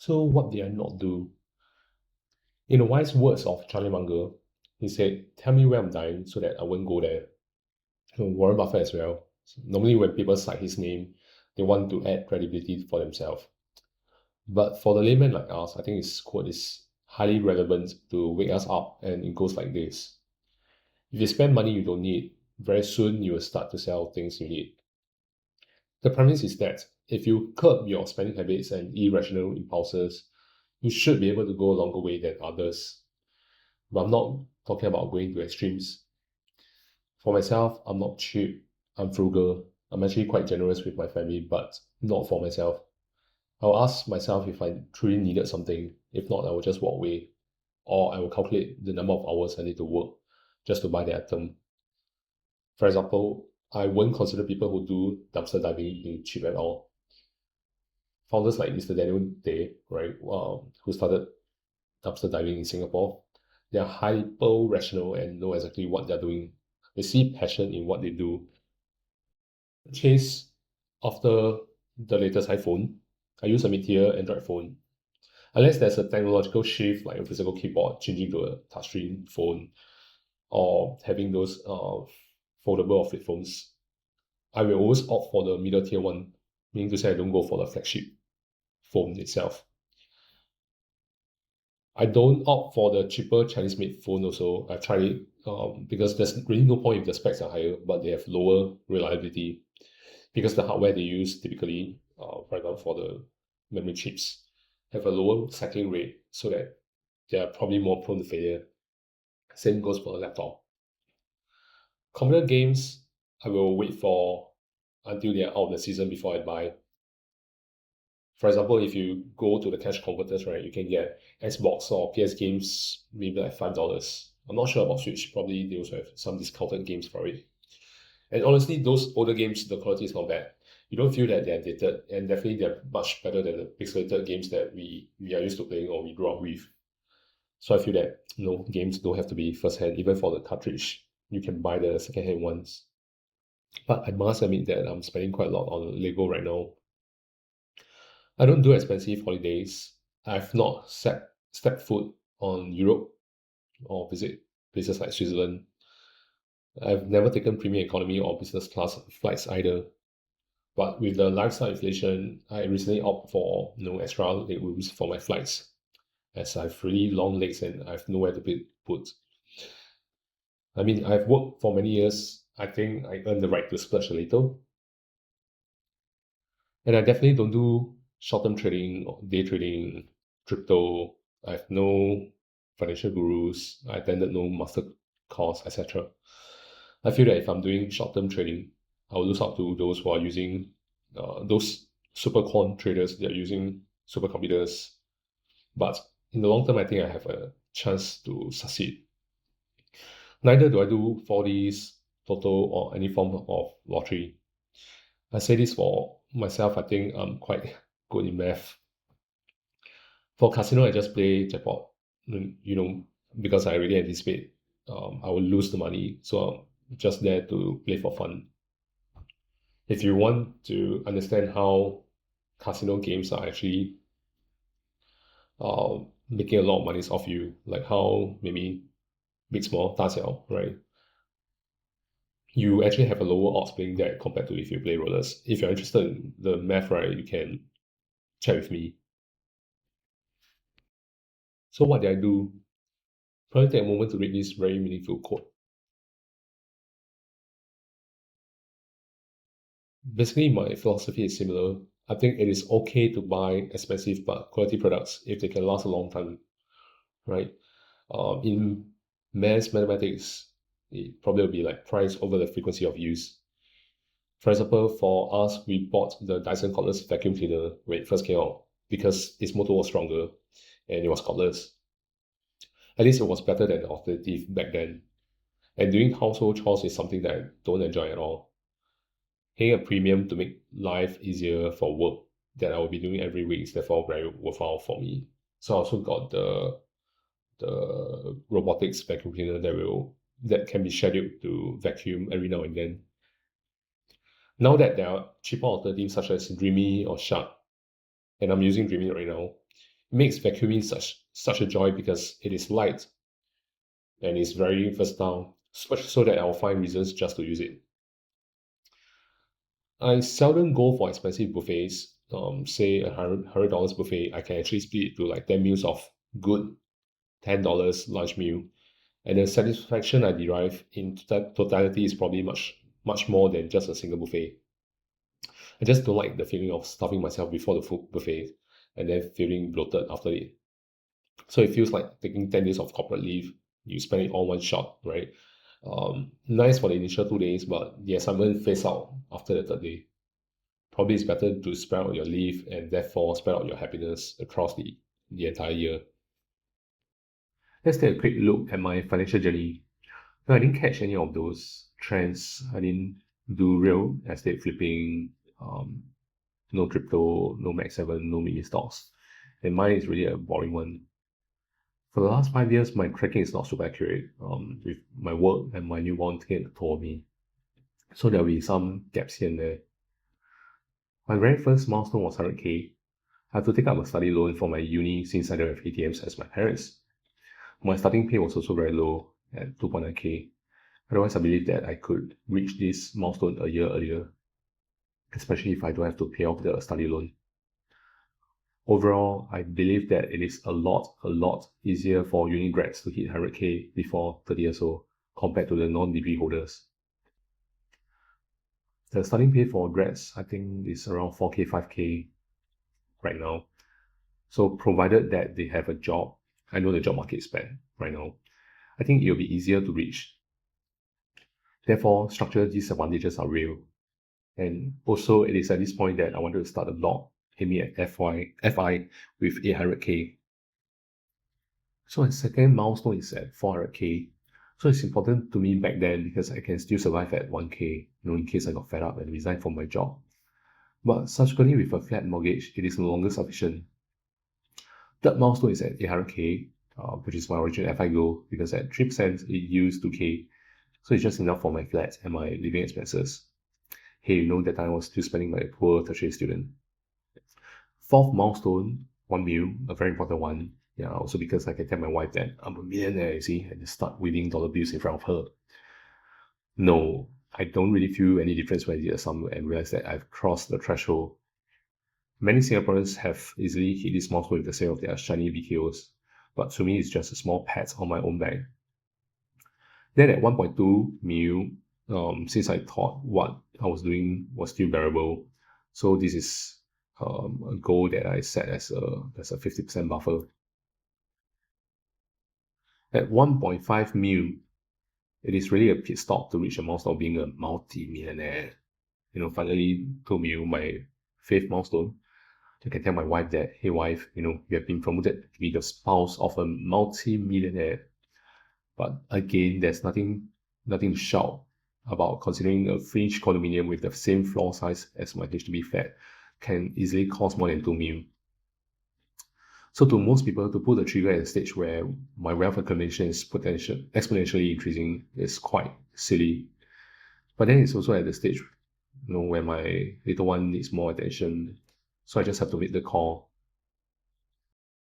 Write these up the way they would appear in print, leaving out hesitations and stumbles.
So what did I not do? In the wise words of Charlie Munger, he said, "Tell me where I'm dying so that I won't go there." Warren Buffett as well. Normally when people cite his name, they want to add credibility for themselves. But for the layman like us, I think his quote is highly relevant to wake us up, and it goes like this. If you spend money you don't need, very soon you will start to sell things you need. The premise is that if you curb your spending habits and irrational impulses, you should be able to go a longer way than others. But I'm not talking about going to extremes. For myself, I'm not cheap, I'm frugal. I'm actually quite generous with my family, but not for myself. I'll ask myself if I truly needed something. If not, I will just walk away. Or I will calculate the number of hours I need to work just to buy the item. For example, I won't consider people who do dumpster diving being cheap at all. Founders like Mr. Daniel Day, right, who started dumpster diving in Singapore, they are hyper rational and know exactly what they're doing. They see passion in what they do. Chase after the latest iPhone. I use a mid-tier Android phone. Unless there's a technological shift like a physical keyboard changing to a touchscreen phone or having those foldable or flip phones, I will always opt for the middle tier one, meaning to say I don't go for the flagship phone itself. I don't opt for the cheaper Chinese-made phone also. I've tried it because there's really no point if the specs are higher, but they have lower reliability because the hardware they use typically, for example, for the memory chips, have a lower cycling rate so that they are probably more prone to failure. Same goes for the laptop. Computer games, I will wait for until they are out of the season before I buy. For example, if you go to the cash converters, right, you can get Xbox or PS games maybe like $5. I'm not sure about Switch. Probably they also have some discounted games for it. And honestly, those older games, the quality is not bad. You don't feel that they're dated, and definitely they're much better than the pixelated games that we are used to playing or we grew up with. So I feel that games don't have to be first hand, even for the cartridge. You can buy the second hand ones. But I must admit that I'm spending quite a lot on Lego right now. I don't do expensive holidays. I've not stepped foot on Europe or visit places like Switzerland. I've never taken premium economy or business class flights either. But with the lifestyle inflation, I recently opt for extra leg rooms for my flights, as I've really long legs and I've nowhere to put. I mean, I've worked for many years. I think I earn the right to splurge a little. And I definitely don't do short-term trading or day trading, crypto. I have no financial gurus. I attended no master course, etc. I feel that if I'm doing short-term trading, I will lose out to those who are using those super quant traders. They're using supercomputers. But in the long term, I think I have a chance to succeed. Neither do I do 4Ds, Toto, or any form of lottery. I say this for myself, I think I'm quite good in math. For casino, I just play jackpot, because I really anticipate I will lose the money. So I'm just there to play for fun. If you want to understand how casino games are actually making a lot of money off you, like how maybe big small, 大小, right? You actually have a lower odds playing that compared to if you play rollers. If you're interested in the math, right, you can chat with me. So what did I do? Probably take a moment to read this very meaningful quote. Basically, my philosophy is similar. I think it is okay to buy expensive but quality products if they can last a long time, right? In mathematics, it probably will be like price over the frequency of use. For example, for us, we bought the Dyson cordless vacuum cleaner when it first came out because its motor was stronger and it was cordless. At least it was better than the alternative back then. And doing household chores is something that I don't enjoy at all. Paying a premium to make life easier for work that I will be doing every week is therefore very worthwhile for me. So I also got the robotics vacuum cleaner that can be scheduled to vacuum every now and then. Now that there are cheaper alternatives such as Dreamy or Shark, and I'm using Dreamy right now, makes vacuuming such a joy because it is light and it's very versatile, such so that I'll find reasons just to use it. I seldom go for expensive buffets. Say $100 buffet, I can actually split it to like 10 meals of good $10 lunch meal, and the satisfaction I derive in totality is probably much more than just a single buffet. I just don't like the feeling of stuffing myself before the food buffet and then feeling bloated after it. So it feels like taking 10 days of corporate leave. You spend it all one shot, right? Nice for the initial 2 days, but the assignment fades out after the third day. Probably it's better to spread out your leave and therefore spread out your happiness across the entire year. Let's take a quick look at my financial journey. No, I didn't catch any of those trends. I didn't do real estate flipping, no crypto, no Max 7, no mini stocks. And mine is really a boring one. For the last 5 years, my tracking is not super accurate with my work and my newborn taking a toll on me. So there'll be some gaps here and there. My very first milestone was 100K. I have to take up a study loan for my uni since I don't have ATMs as my parents. My starting pay was also very low at 2.9K. Otherwise, I believe that I could reach this milestone a year earlier, especially if I don't have to pay off the study loan. Overall, I believe that it is a lot easier for uni grads to hit 100K before 30 years old compared to the non-degree holders. The starting pay for grads, I think, is around 4K, 5K right now. So provided that they have a job, I know the job market is bad right now, I think it will be easier to reach. Therefore, structural disadvantages are real. And also, it is at this point that I wanted to start a blog aiming at FI with 800K. So my second milestone is at 400K. So it's important to me back then because I can still survive at 1K, in case I got fed up and resigned from my job. But subsequently, with a flat mortgage, it is no longer sufficient. Third milestone is at 800K, which is my original FI goal because at 3% it yields 2K. So it's just enough for my flat and my living expenses. Hey, that time I was still spending like a poor tertiary student. Fourth milestone, 1 mil, a very important one. Yeah, also because I can tell my wife that I'm a millionaire, you see, and just start waving dollar bills in front of her. No, I don't really feel any difference when I did a sum and realize that I've crossed the threshold. Many Singaporeans have easily hit this milestone with the sale of their shiny BKOs, but to me it's just a small pat on my own back. Then at 1.2 mil, since I thought what I was doing was still bearable, so this is a goal that I set as a 50% buffer. At 1.5 mil, it is really a pit stop to reach a milestone of being a multi-millionaire. Finally 2 mil, my fifth milestone. I can tell my wife that, hey wife, you have been promoted to be the spouse of a multi-millionaire. But again, there's nothing to shout about, considering a fringe condominium with the same floor size as my HDB flat can easily cost more than 2 mil. So to most people, to pull the trigger at a stage where my wealth accumulation is exponentially increasing is quite silly. But then it's also at the stage, where my little one needs more attention. So I just have to make the call.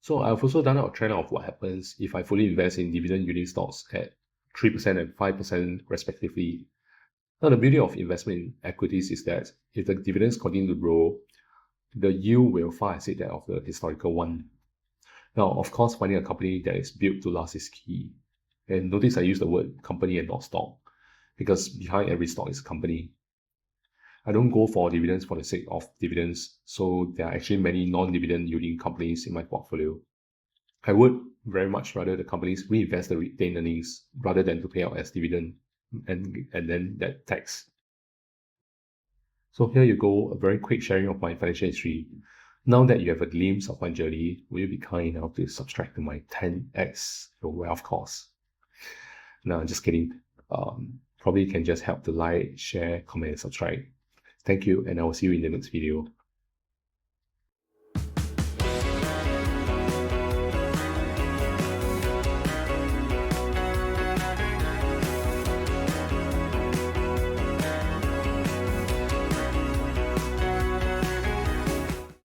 So I've also done a trend of what happens if I fully invest in dividend-yielding stocks at 3% and 5% respectively. Now, the beauty of investment in equities is that if the dividends continue to grow, the yield will far exceed that of the historical one. Now, of course, finding a company that is built to last is key. And notice I use the word company and not stock, because behind every stock is a company. I don't go for dividends for the sake of dividends, so there are actually many non-dividend yielding companies in my portfolio. I would very much rather the companies reinvest the retained earnings rather than to pay out as dividend and then that tax. So here you go, a very quick sharing of my financial history. Now that you have a glimpse of my journey, will you be kind enough to subscribe to my 10x your wealth course? No, just kidding. Probably you can just help to like, share, comment, and subscribe. Thank you, and I will see you in the next video.